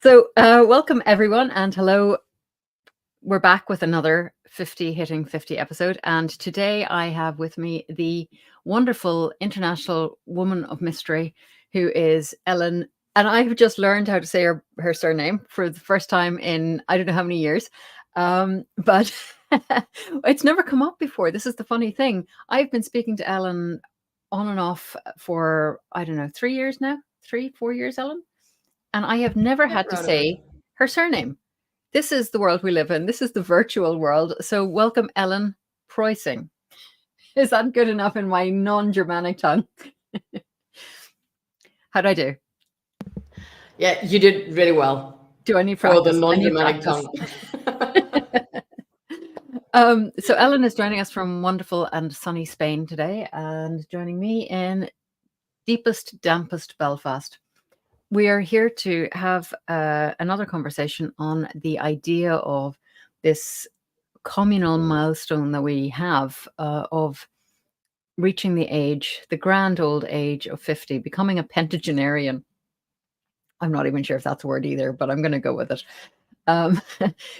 So, welcome everyone, and hello. We're back with another 50 Hitting 50 episode. And today I have with me the wonderful international woman of mystery who is Ellen. And I've just learned how to say her surname for the first time in I don't know how many years. But it's never come up before. This is the funny thing. I've been speaking to Ellen on and off for, I don't know, 3 years now, 4 years, Ellen. And I have never Quite had to proud of it. say her surname. This is the world we live in. This is the virtual world. So welcome, Ellen Preussing. Is that good enough in my non-Germanic tongue? How'd I do? Yeah, you did really well Do I need for the practice? I need non-Germanic practice. tongue. So Ellen is joining us from wonderful and sunny Spain today, and joining me in deepest, dampest Belfast. We are here to have another conversation on the idea of this communal milestone that we have of reaching the grand old age of 50, becoming a pentagenarian. I'm not even sure if that's a word either, but I'm going to go with it. Um,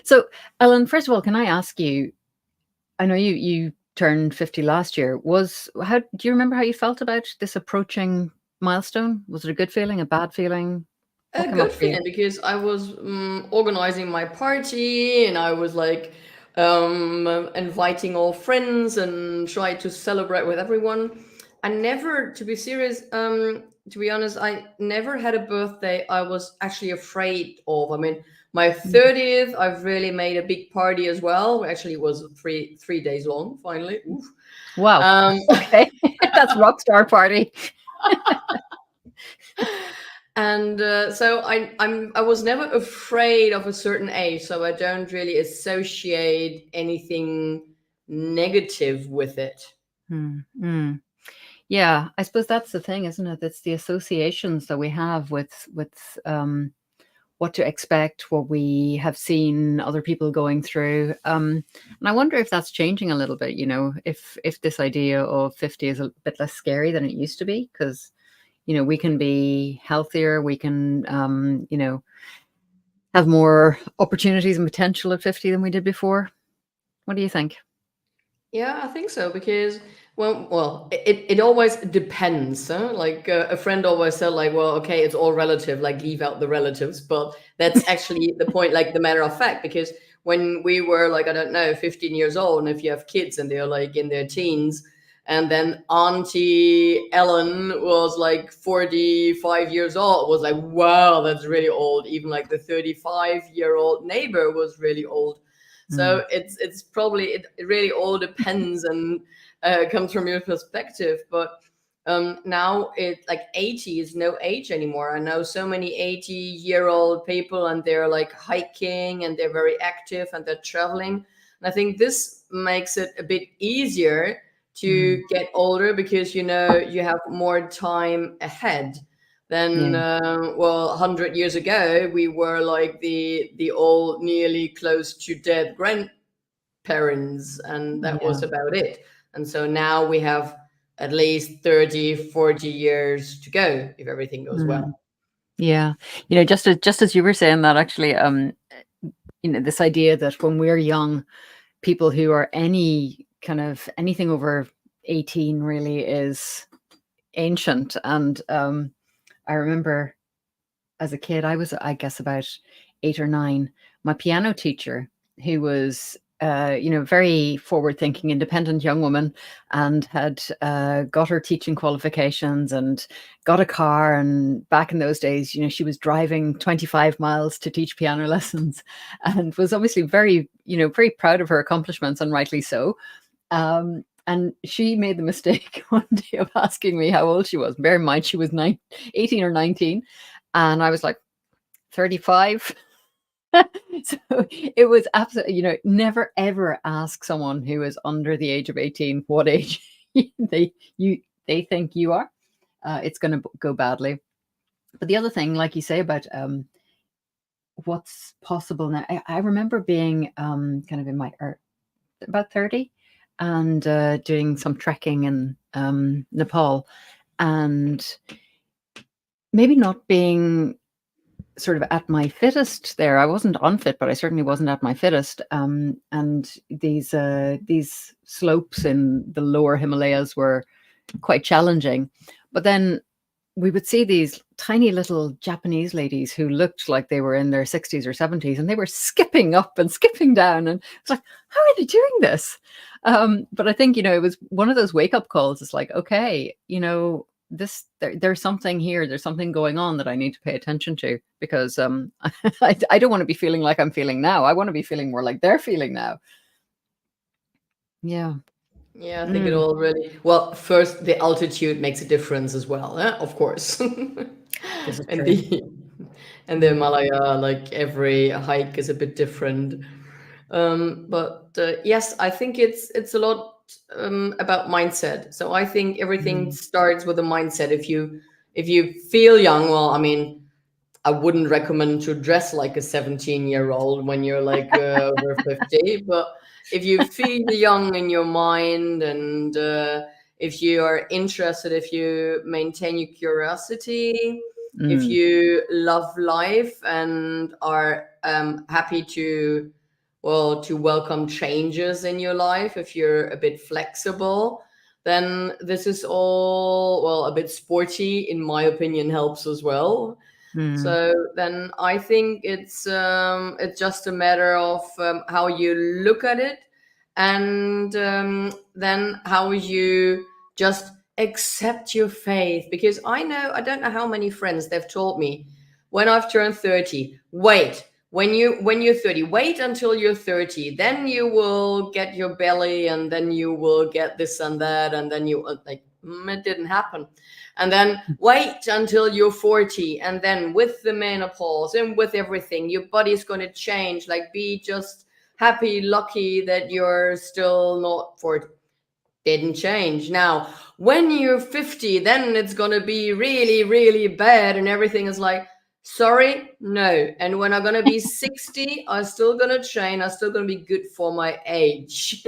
so, Ellen, first of all, can I ask you? I know you turned 50 last year. Do you remember how you felt about this approaching milestone? Was it a good feeling, a bad feeling? What A came up good for you? feeling because I was organizing my party and I was like inviting all friends and try to celebrate with everyone. I never, to be serious, to be honest, I never had a birthday I was actually afraid of. I mean, my Mm. 30th, I've really made a big party as well. Actually, it was three days long. Finally, oof. Wow. Um, Okay. That's rock star party. and so I was never afraid of a certain age, so I don't really associate anything negative with it. Mm. Yeah, I suppose that's the thing, isn't it? It's the associations that we have with what to expect, what we have seen other people going through. And I wonder if that's changing a little bit, if this idea of 50 is a bit less scary than it used to be, because, we can be healthier, we can, have more opportunities and potential at 50 than we did before. What do you think? Yeah, I think so because it always depends. Huh? Like a friend always said, like, well, okay, it's all relative. Like, leave out the relatives, but that's actually the point. Like, the matter of fact, because when we were like, I don't know, 15 years old, and if you have kids and they're like in their teens, and then Auntie Ellen was like 45 years old, was like, wow, that's really old. Even like the 35-year-old neighbor was really old. Mm, So it's probably it really all depends and comes from your perspective. But now it like 80 is no age anymore. I know so many 80-year-old people and they're like hiking and they're very active and they're traveling. And I think this makes it a bit easier mm, to get older because you have more time ahead then, yeah, 100 years ago, we were like the old, nearly close to dead grandparents, and that yeah. was about it. And so now we have at least 30, 40 years to go if everything goes well. Mm. Yeah. Just as you were saying that actually, this idea that when we're young, people who are anything over 18 really is ancient. And I remember as a kid, I was, I guess, about 8 or 9. My piano teacher, who was, very forward-thinking, independent young woman, and had got her teaching qualifications and got a car. And back in those days, she was driving 25 miles to teach piano lessons, and was obviously very, very proud of her accomplishments, and rightly so. And she made the mistake one day of asking me how old she was. Bear in mind, she was 18 or 19. And I was like, 35. So it was absolutely, never ever ask someone who is under the age of 18 what age they you they think you are. It's going to go badly. But the other thing, like you say about what's possible now, I remember being kind of in my about 30 and doing some trekking in Nepal, and maybe not being sort of at my fittest there. I wasn't unfit, but I certainly wasn't at my fittest. And these slopes in the lower Himalayas were quite challenging. But then we would see these tiny little Japanese ladies who looked like they were in their 60s or 70s, and they were skipping up and skipping down. And it's like, how are they doing this? But I think, it was one of those wake up calls. It's like, okay, there's something here. There's something going on that I need to pay attention to, because I don't want to be feeling like I'm feeling now. I want to be feeling more like they're feeling now. Yeah. Yeah, I think it all really, well, first the altitude makes a difference as well, of course. This is And true. the Himalaya, like every hike is a bit different. But yes, I think it's a lot about mindset. So I think everything Mm. starts with a mindset. If you feel young, well, I mean, I wouldn't recommend to dress like a 17-year-old when you're like over 50. But if you feel young in your mind, and if you are interested, if you maintain your curiosity, if Mm. you love life and are happy to, well, to welcome changes in your life, if you're a bit flexible, then this is all, well, a bit sporty, in my opinion, helps as well. Mm. So then I think it's just a matter of how you look at it, and then how you just accept your faith. Because I don't know how many friends they've told me when I've turned 30. Wait, when you're 30, wait until you're 30, then you will get your belly, and then you will get this and that, and then you like, it didn't happen. And then wait until you're 40, and then with the menopause and with everything, your body's going to change. Like, be just happy, lucky that you're still not 40. Didn't change. Now, when you're 50, then it's going to be really, really bad, and everything is like, sorry, no. And when I'm going to be 60, I'm still going to train. I'm still going to be good for my age.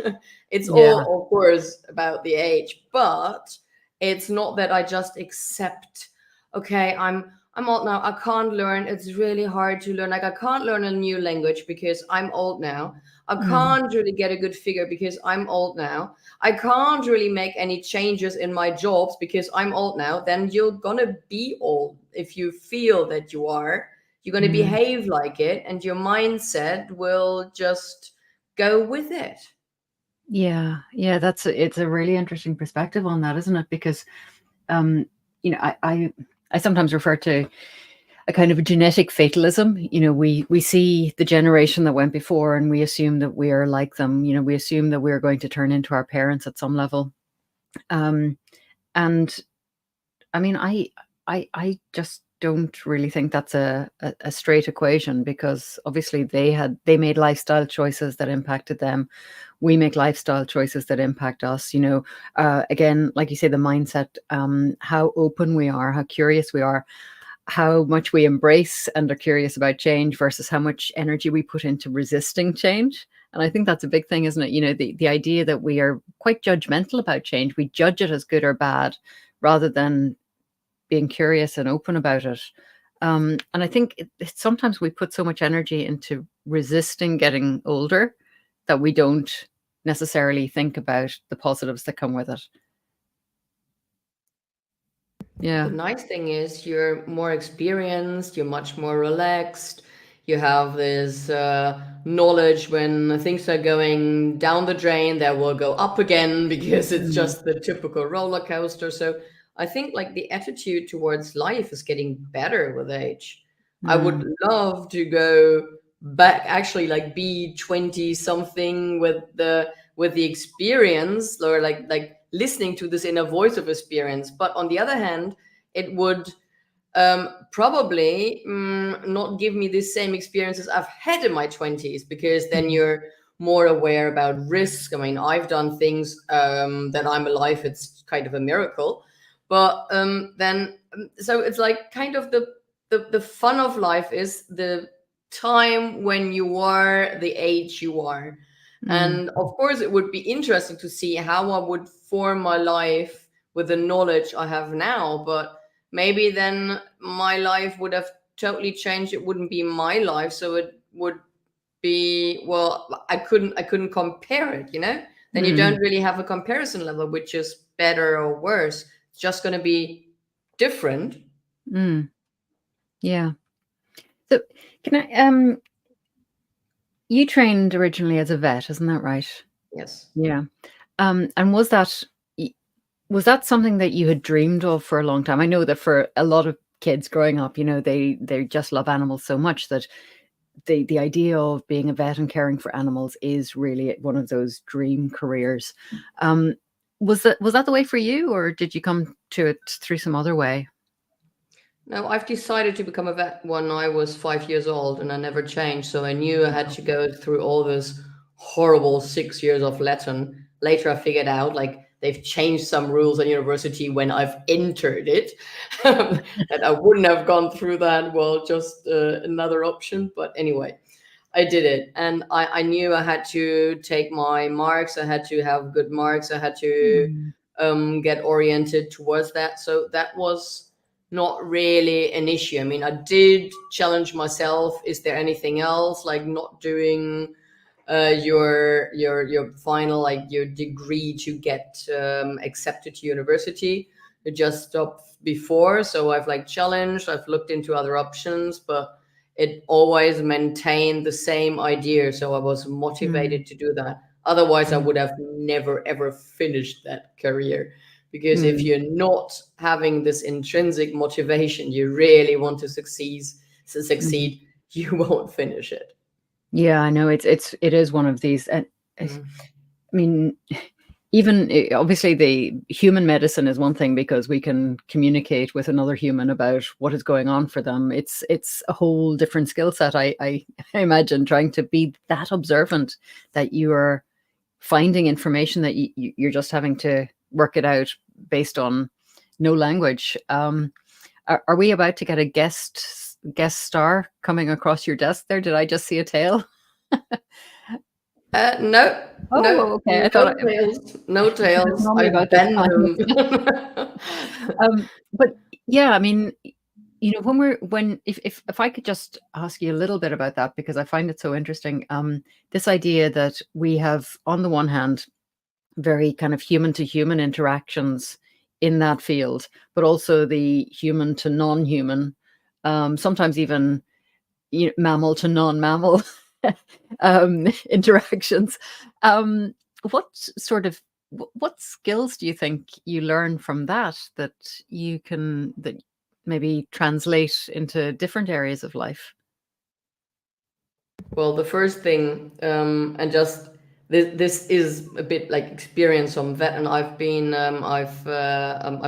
It's Yeah. all, of course, about the age, but it's not that I just accept, okay, I'm old now. I can't learn. It's really hard to learn. Like, I can't learn a new language because I'm old now. I Mm. can't really get a good figure because I'm old now. I can't really make any changes in my jobs because I'm old now. Then you're gonna be old. If you feel that you are, you're gonna Mm. behave like it, and your mindset will just go with it. Yeah, yeah, it's a really interesting perspective on that, isn't it? Because um, I sometimes refer to a kind of a genetic fatalism. We see the generation that went before, and we assume that we are like them. We assume that we're going to turn into our parents at some level. Um, and I mean, I just don't really think that's a straight equation, because obviously they made lifestyle choices that impacted them. We make lifestyle choices that impact us. Again, like you say, the mindset, how open we are, how curious we are, how much we embrace and are curious about change versus how much energy we put into resisting change. And I think that's a big thing, isn't it? The idea that we are quite judgmental about change. We judge it as good or bad rather than being curious and open about it. And I think sometimes we put so much energy into resisting getting older that we don't necessarily think about the positives that come with it. The Yeah. nice thing is you're more experienced, you're much more relaxed, you have this knowledge when things are going down the drain, that will go up again because it's Mm. just the typical roller coaster. So I think like the attitude towards life is getting better with age. I would Mm. love to go back, actually, like be 20 something with the experience, or like listening to this inner voice of experience. But on the other hand, it would probably not give me the same experiences I've had in my 20s, because then Mm. you're more aware about risk. I mean, I've done things that I'm alive. It's kind of a miracle. But then, so it's like kind of the fun of life is the time when you are the age you are. Mm. And of course, it would be interesting to see how I would form my life with the knowledge I have now. But maybe then my life would have totally change, it wouldn't be my life. So it would be, well, I couldn't compare it, then you don't Mm, really have a comparison level, which is better or worse. It's just going to be different. mm, yeah. So can I you trained originally as a vet, isn't that right? Yes. Yeah. And y- was that something that you had dreamed of for a long time? I know that for a lot of kids growing up, they just love animals so much that the idea of being a vet and caring for animals is really one of those dream careers. Um, was that the way for you, or did you come to it through some other way? No, I've decided to become a vet when I was 5 years old, and I never changed. So I knew I had to go through all this horrible 6 years of Latin. Later, I figured out like they've changed some rules at university when I've entered it, that I wouldn't have gone through that. Well, just another option. But anyway, I did it, and I knew I had to take my marks. I had to have good marks. I had to Mm, get oriented towards that. So that was not really an issue. I mean, I did challenge myself. Is there anything else, like not doing your final, like your degree to get accepted to university? You just stopped before, so I've like challenged. I've looked into other options, but it always maintained the same idea. So I was mm, motivated to do that. Otherwise, I mm, would have never ever finished that career. Because if mm, you're not having this intrinsic motivation, you really want to mhm. succeed, you won't finish it. Yeah, I know it is one of these. And Mm. I mean, even obviously the human medicine is one thing because we can communicate with another human about what is going on for them. It's a whole different skill set. I imagine trying to be that observant that you are finding information that you're just having to work it out based on no language. Are we about to get a guest star coming across your desk there? Did I just see a tail? No, no, Oh, okay. I thought no tails, no it's tails. normally I about this bend time. them. But yeah, I mean, when if I could just ask you a little bit about that because I find it so interesting. This idea that we have, on the one hand, very kind of human to human interactions in that field, but also the human to non-human, sometimes even mammal to non-mammal interactions. Um, what sort of what skills do you think you learn from that that maybe translate into different areas of life? Well, the first thing, and just this is a bit like experience on vet, and I've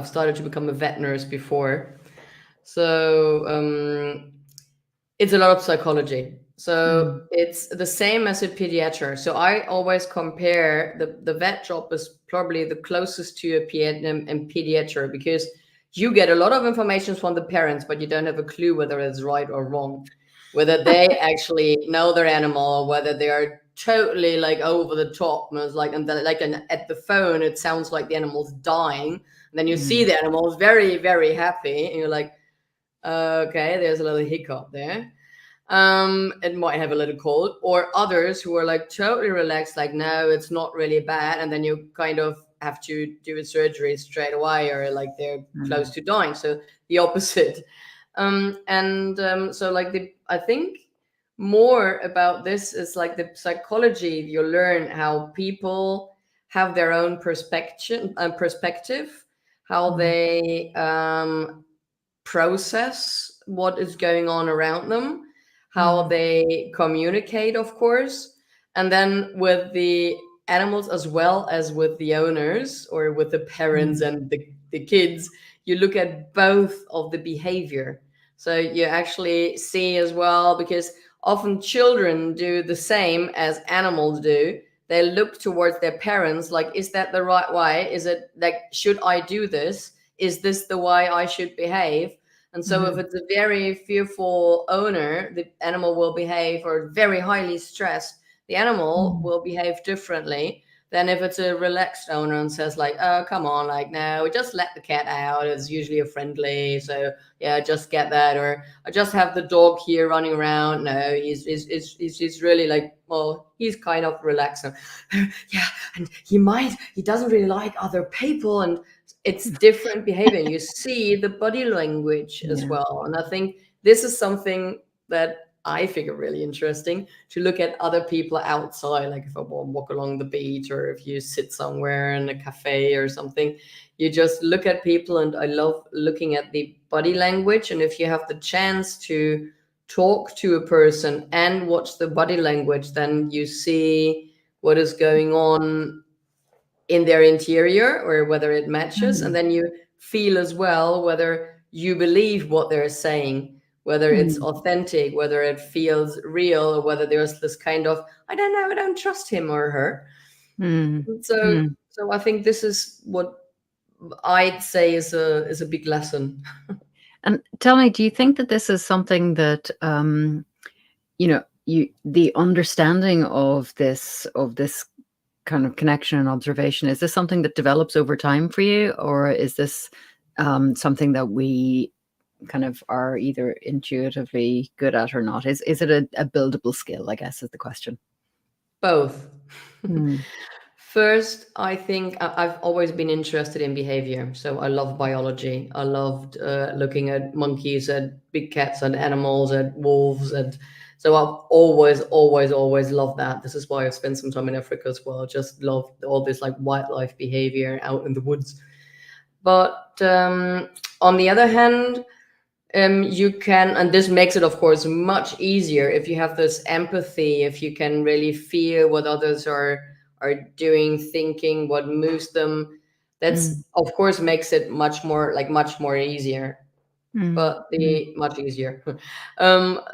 started to become a vet nurse before, so it's a lot of psychology. So Mm, it's the same as a pediatric. So I always compare the vet job is probably the closest to a pediatric because you get a lot of information from the parents, but you don't have a clue whether it's right or wrong, whether they actually know their animal, or whether they are totally like over the top. And it's like, at the phone, it sounds like the animal's dying. And then you see mm, the animal is very, very happy, and you're like, okay, there's a little hiccup there. It might have a little cold, or others who are like totally relaxed, like, no, it's not really bad. And then you kind of have to do a surgery straight away, or like they're close mm, to dying. So the opposite. And so like I think more about this is like the psychology. You learn how people have their own perspective, how mm, they process what is going on around them, how mm, they communicate, of course, and then with the animals as well as with the owners or with the parents mm, and the kids. You look at both of the behavior. So you actually see as well, because often children do the same as animals do. They look towards their parents like, is that the right way? Is it like, should I do this? Is this the way I should behave? And so if mhm, it's a very fearful owner, the animal will behave, or very highly stressed, the animal mm, will behave differently than if it's a relaxed owner and says like, oh, come on, like, no, just let the cat out. It's usually a friendly. So yeah, just get that. Or I just have the dog here running around. No, he's really like, well, he's kind of relaxed. So, yeah, and he doesn't really like other people. And it's different behavior. You see the body language as Yeah. well. And I think this is something that I figure really interesting, to look at other people outside. Like if I walk along the beach, or if you sit somewhere in a cafe or something, you just look at people. And I love looking at the body language. And if you have the chance to talk to a person and watch the body language, then you see what is going on in their interior, or whether it matches. And Mm. then you feel as well whether you believe what they're saying, whether it's Mm. authentic, whether it feels real, or whether there's this kind of, I don't know, I don't trust him or her. Mm. So Mm. so I think this is what I'd say is a big lesson. And tell me, do you think that this is something that the understanding of this kind of connection and observation, is this something that develops over time for you, or is this something that we kind of are either intuitively good at or not? Is it a buildable skill, I guess, is the question. Both. Mm. First, I think I've always been interested in behavior. So I love biology. I loved looking at monkeys, at big cats, and animals, at wolves. And so I've always loved that. This is why I've spent some time in Africa as well. Just love all this like wildlife behavior out in the woods. But on the other hand, you can, and this makes it, of course, much easier if you have this empathy, if you can really feel what others are doing, thinking, what moves them. That's, Mm. of course, makes it much more easier. Mm. But Mm. the much easier.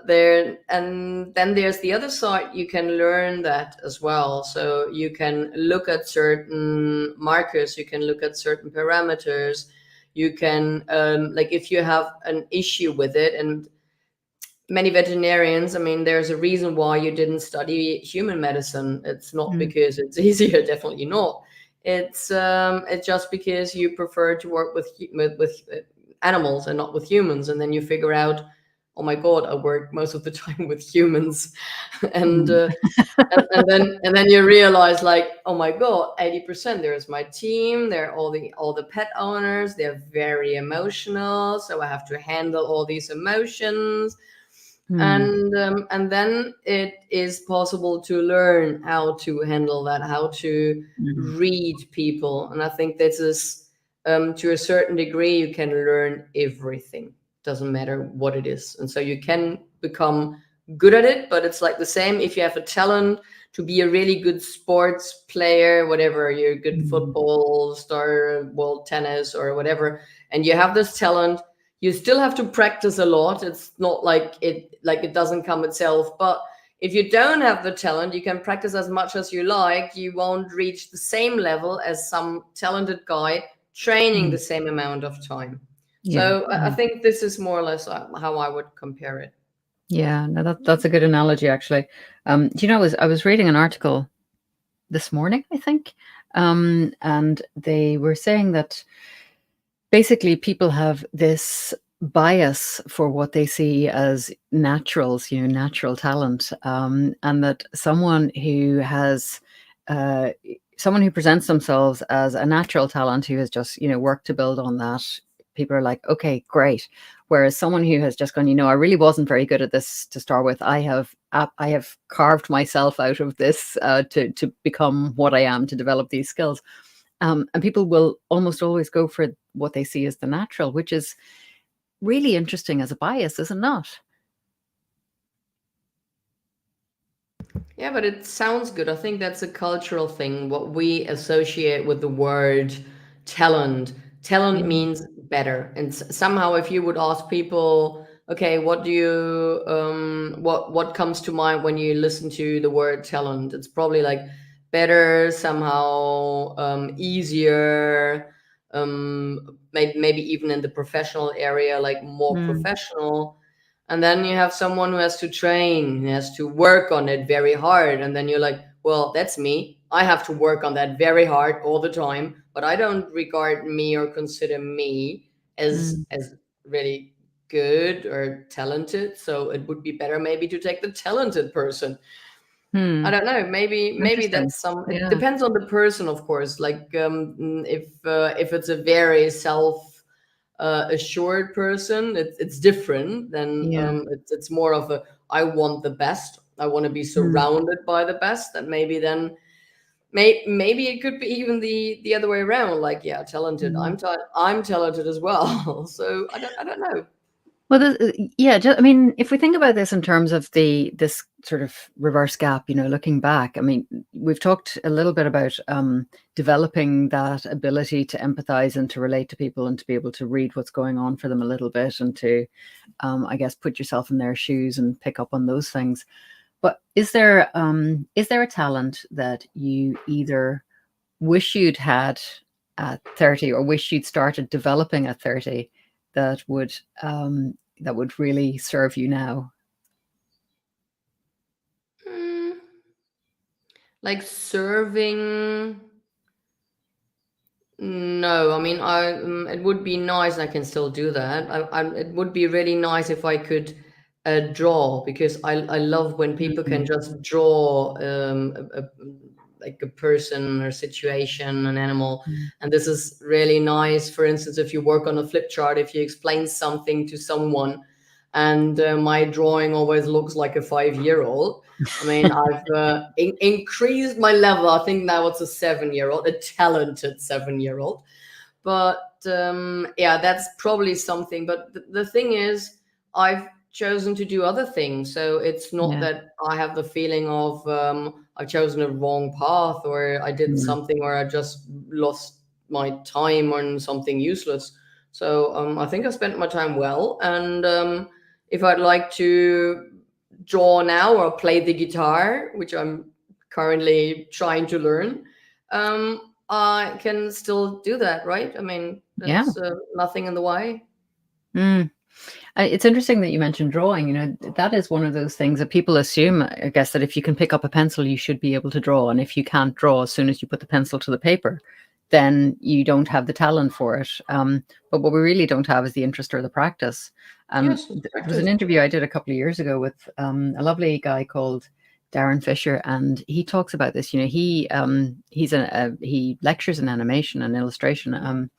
There, and then there's the other side. You can learn that as well. So you can look at certain markers. You can look at certain parameters. You can, like, if you have an issue with it. And many veterinarians, I mean, there's a reason why you didn't study human medicine. It's not Mm. because it's easier, definitely not. It's just because you prefer to work with animals and not with humans. And then you figure out, oh my god, I work most of the time with humans. and Mm. uh, and then you realize, like, oh my god, 80%, there's my team, there are all the pet owners, they're very emotional, so I have to handle all these emotions. Mm. And then it is possible to learn how to handle that, how to Mm. read people. And I think this is, to a certain degree, you can learn everything, doesn't matter what it is. And so you can become good at it. But it's like the same, if you have a talent to be a really good sports player, whatever, you're a good Mm. football star, world tennis, or whatever, and you have this talent, you still have to practice a lot. It's not like it doesn't come itself. But if you don't have the talent, you can practice as much as you like, you won't reach the same level as some talented guy training the Mm. same amount of time. Yeah. So I Mm. think this is more or less how I would compare it. Yeah, no, that's a good analogy, actually. I was reading an article this morning, I think, and they were saying that basically people have this bias for what they see as naturals, natural talent, and that uh, someone who presents themselves as a natural talent who has just worked to build on that, people are like, okay, great. Whereas someone who has just gone, I really wasn't very good at this to start with. I have carved myself out of this to become what I am, to develop these skills. And people will almost always go for what they see as the natural, which is really interesting as a bias, is it not? Yeah, but it sounds good. I think that's a cultural thing. What we associate with the word talent. Talent Mm. means better. And somehow, if you would ask people, okay, what do you, what comes to mind when you listen to the word talent? It's probably like better, somehow, easier, maybe even in the professional area, like more Mm. professional. And then you have someone who has to train, who has to work on it very hard. And then you're like, well, that's me. I have to work on that very hard all the time, but I don't regard me or consider me Mm. as really good or talented. So it would be better maybe to take the talented person. I Hmm. don't know. Maybe Interesting. that's some. It Yeah. depends on the person, of course. Like if it's a very self assured person, it's different. Then Yeah. it's more of a I want the best. I want to be Hmm. surrounded by the best. And maybe then maybe it could be even the other way around. Like yeah, talented. Hmm. I'm talented as well. So I don't know. Well, yeah, I mean, if we think about this in terms of this sort of reverse gap, looking back, I mean, we've talked a little bit about developing that ability to empathize and to relate to people and to be able to read what's going on for them a little bit and to, I guess, put yourself in their shoes and pick up on those things. But is there a talent that you either wish you'd had at 30 or wish you'd started developing at 30 that would really serve you now? Mm, like serving. No, I mean, it would be nice. I can still do that. It would be really nice if I could draw because I love when people can Mm, just draw like a person or situation, an animal, mm. and this is really nice. For instance, if you work on a flip chart, if you explain something to someone, and my drawing always looks like a 5-year-old. I mean, I've increased my level. I think now it's a 7-year-old, a talented 7-year-old. But yeah, that's probably something. But the thing is, I've chosen to do other things. So it's not Yeah. that I have the feeling of I've chosen a wrong path or I did Mm, something where I just lost my time on something useless. So I think I spent my time well. And if I'd like to draw now or play the guitar, which I'm currently trying to learn, I can still do that, right? I mean, yeah. that's nothing in the way. Mm. It's interesting that you mentioned drawing. That is one of those things that people assume, I guess, that if you can pick up a pencil, you should be able to draw. And if you can't draw as soon as you put the pencil to the paper, then you don't have the talent for it. But what we really don't have is the interest or the practice. And Yes, it's there was an practice. interview I did a couple of years ago with a lovely guy called Darren Fisher, and he talks about this. He lectures in animation and illustration,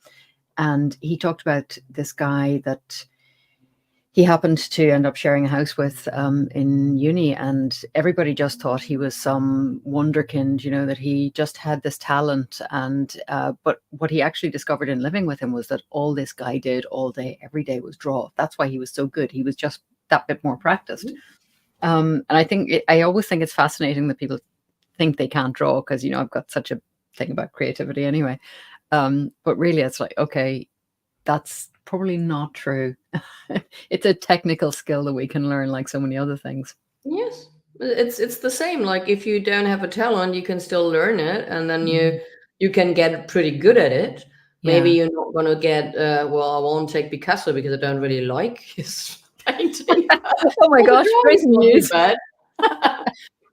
and he talked about this guy that he happened to end up sharing a house with in uni, and everybody just thought he was some wonderkind, that he just had this talent. And but what he actually discovered in living with him was that all this guy did all day, every day, was draw. That's why he was so good. He was just that bit more practiced. And I always think it's fascinating that people think they can't draw because I've got such a thing about creativity anyway. But really, it's like, okay, that's probably not true. It's a technical skill that we can learn like so many other things. Yes, it's the same. Like if you don't have a talent, you can still learn it, and then Mm. you can get pretty good at it. Maybe Yeah. you're not gonna get well. I won't take Picasso because I don't really like his painting. Oh my Well, the gosh, drawing's breaking not too news. bad.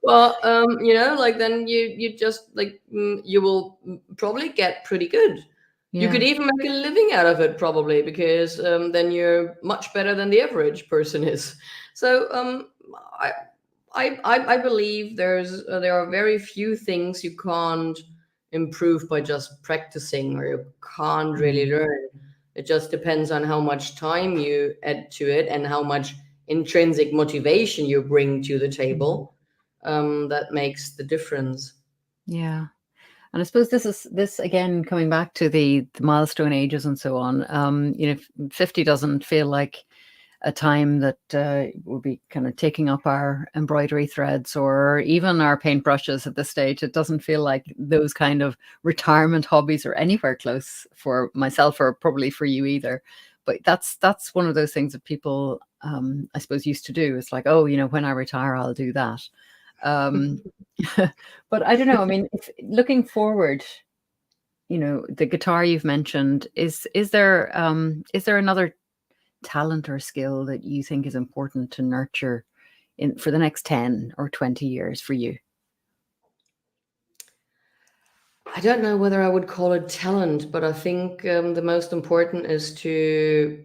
Well, like then you just like you will probably get pretty good. You Yeah. could even make a living out of it probably because then you're much better than the average person is. So I I believe there are very few things you can't improve by just practicing or you can't really Mm. learn. It just depends on how much time you add to it and how much intrinsic motivation you bring to the Mm. table. That makes the difference. Yeah. And I suppose this again coming back to the milestone ages and so on. 50 doesn't feel like a time that will be kind of taking up our embroidery threads or even our paintbrushes at this stage. It doesn't feel like those kind of retirement hobbies are anywhere close for myself or probably for you either. But that's one of those things that people, I suppose, used to do. It's like, oh, when I retire, I'll do that. Um, but I don't know. I mean, looking forward, the guitar you've mentioned, is there another talent or skill that you think is important to nurture in for the next 10 or 20 years for you? I don't know whether I would call it talent, but I think the most important is to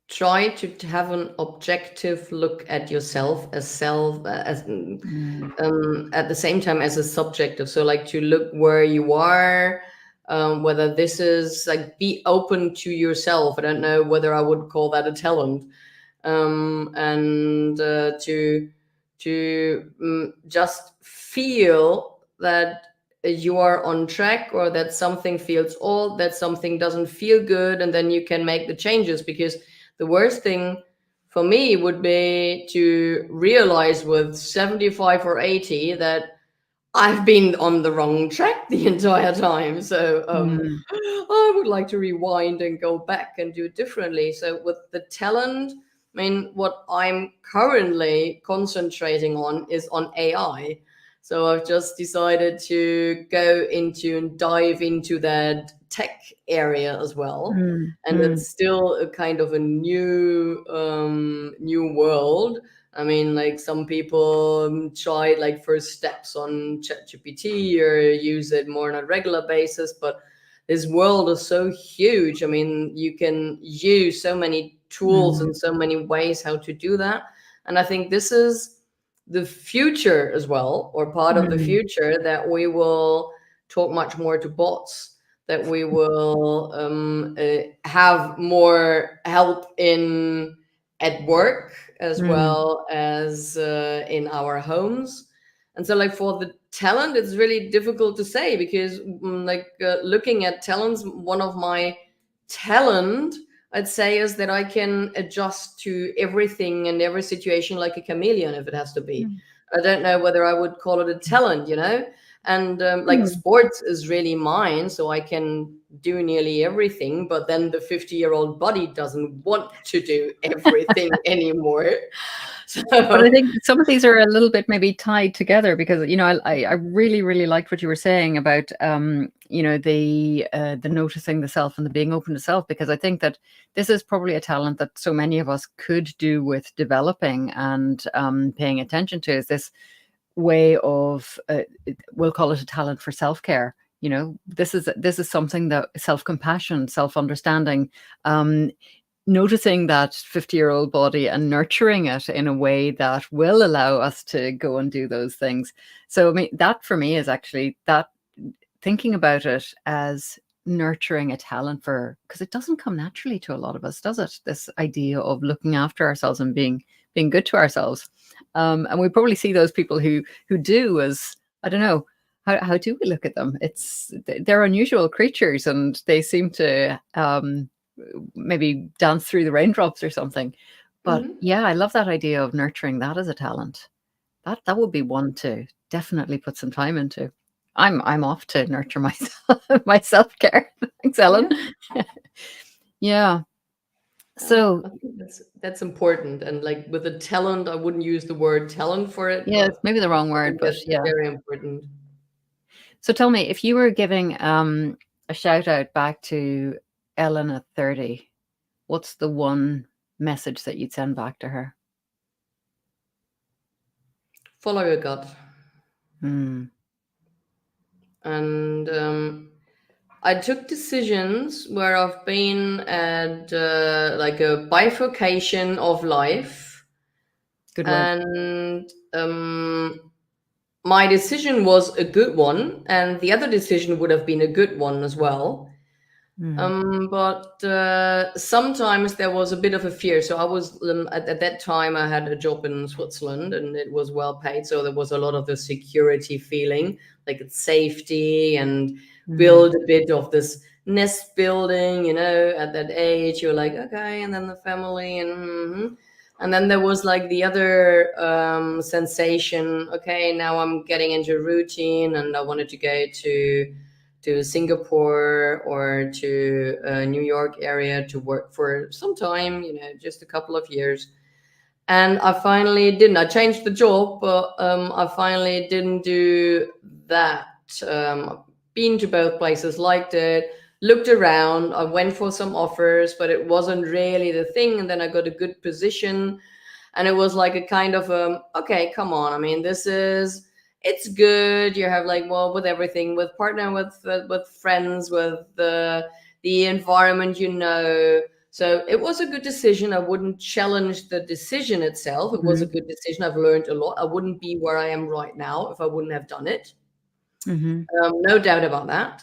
try to have an objective look at yourself as self as Mm, at the same time as a subjective. So like to look where you are, whether this is like be open to yourself. I don't know whether I would call that a talent, and to just feel that you are on track, or that something feels old, that something doesn't feel good, and then you can make the changes. Because the worst thing for me would be to realize with 75 or 80 that I've been on the wrong track the entire time. So mm, I would like to rewind and go back and do it differently. So with the talent, I mean, what I'm currently concentrating on is on AI. So I've just decided to go into and dive into that tech area as well. mm, And mm, it's still a kind of a new world. I mean, like some people try like first steps on ChatGPT or use it more on a regular basis, but this world is so huge. I mean, you can use so many tools mm, and so many ways how to do that. And I think this is the future as well, or part of the mm, future, that we will talk much more to bots, that we will have more help in at work as mm, well as in our homes. And so like for the talent, it's really difficult to say, because looking at talents, one of my talent, I'd say, is that I can adjust to everything and every situation like a chameleon if it has to be. mm, I don't know whether I would call it a talent, you know. And like mm. sports is really mine, so I can do nearly everything, but then the 50-year-old body doesn't want to do everything anymore. But I So think some of these are a little bit maybe tied together because I really really liked what you were saying about the noticing the self and the being open to self, because I think that this is probably a talent that so many of us could do with developing and paying attention to, is this way of we'll call it a talent for self-care. This is something that self-compassion, self-understanding, um, noticing that 50-year-old body and nurturing it in a way that will allow us to go and do those things. So I mean, that for me is actually that, thinking about it as nurturing a talent, for because it doesn't come naturally to a lot of us, does it? This idea of looking after ourselves and being good to ourselves. And we probably see those people who do, as I don't know, how do we look at them? They're unusual creatures, and they seem to maybe dance through the raindrops or something. But mhm. yeah, I love that idea of nurturing that as a talent. That would be one to definitely put some time into. I'm off to nurture myself my self-care. Thanks, Ellen. Yeah, Yeah. So I think that's important. And like with the talent, I wouldn't use the word talent for it, yeah, it's but maybe the wrong I word, think but that's yeah. very important. So tell me, if you were giving a shout out back to Ellen at 30, what's the one message that you'd send back to her? Follow your gut. Hmm. And I took decisions where I've been at like a bifurcation of life, Good word. and my decision was a good one, and the other decision would have been a good one as well. Hmm. But sometimes there was a bit of a fear. So I was at that time I had a job in Switzerland, and it was well paid. So there was a lot of the security feeling, like it's safety, and Hmm. build a bit of this nest building. You know, at that age, you're like, okay, and then the family, and and then there was like the other sensation. Okay, now I'm getting into routine, and I wanted to go to Singapore or to New York area to work for some time, you know, just a couple of years. And I finally didn't. I changed the job, but I finally didn't do that. I've been to both places, liked it, looked around. I went for some offers, but it wasn't really the thing. And then I got a good position, and it was like a kind of okay, come on. I mean, this is it's good. You have like, well, with everything, with partner, with friends, with the environment, you know. So it was a good decision. I wouldn't challenge the decision itself. It was a Mhm. good decision. I've learned a lot. I wouldn't be where I am right now if I wouldn't have done it. Mhm. No doubt about that.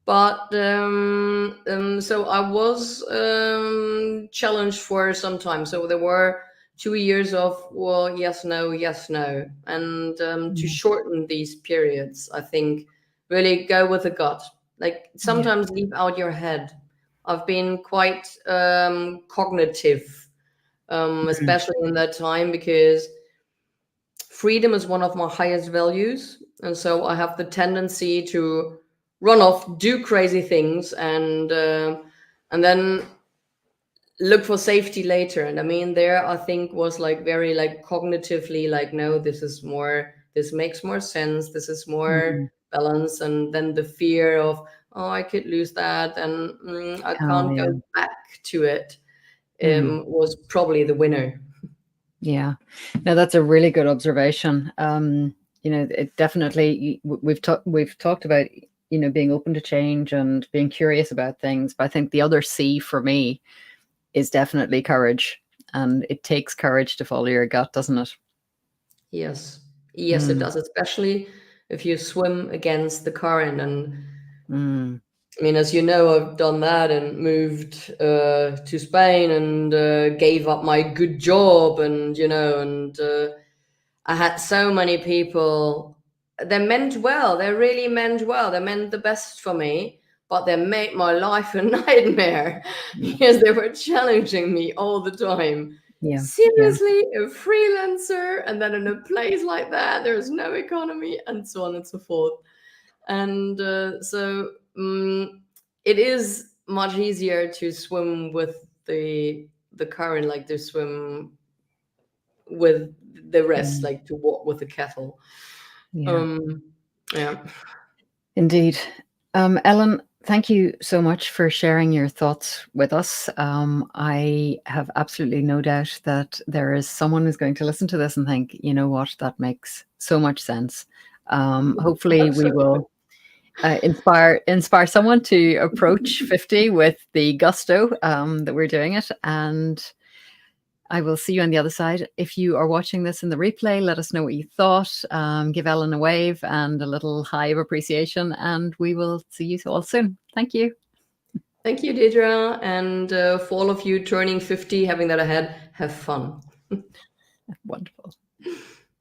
But so I was challenged for some time. So there were 2 years of, well, yes, no, yes, no. And to Yeah. shorten these periods, I think really go with the gut. Like Yeah. sometimes leave out your head. I've been quite cognitive, Mhm. especially in that time, because freedom is one of my highest values. And so I have the tendency to run off, do crazy things, and then look for safety later. And I mean, there I think was like very like cognitively like, no, this is more, this makes more sense, this is more Mhm. balance. And then the fear of, oh, I could lose that, and I Oh, can't yeah. go back to it, Mm. was probably the winner. Yeah. No, that's a really good observation. It definitely we've talked about, being open to change and being curious about things, but I think the other C for me is definitely courage. And it takes courage to follow your gut, doesn't it? Yes, yes, it Mm. does, especially if you swim against the current. And Mm. I mean, as you know, I've done that and moved to Spain and gave up my good job, and and I had so many people. They meant well. They really meant well. They meant the best for me, but they made my life a nightmare Yeah. because they were challenging me all the time. Yeah. Yeah. Seriously, a freelancer, and then in a place like that, there's no economy, and so on and so forth. And it is much easier to swim with the current, like to swim with the rest, Mm. like to walk with the kettle. Yeah. Um, yeah. Indeed. Ellen, thank you so much for sharing your thoughts with us. I have absolutely no doubt that there is someone who's going to listen to this and think, you know what, that makes so much sense. I Hopefully, hope we so. will inspire someone to approach 50 with the gusto that we're doing it. And I will see you on the other side. If you are watching this in the replay, let us know what you thought. Give Ellen a wave and a little high of appreciation, and we will see you all soon. Thank you. Thank you, Deidre, and for all of you turning 50, having that ahead, have fun. Wonderful.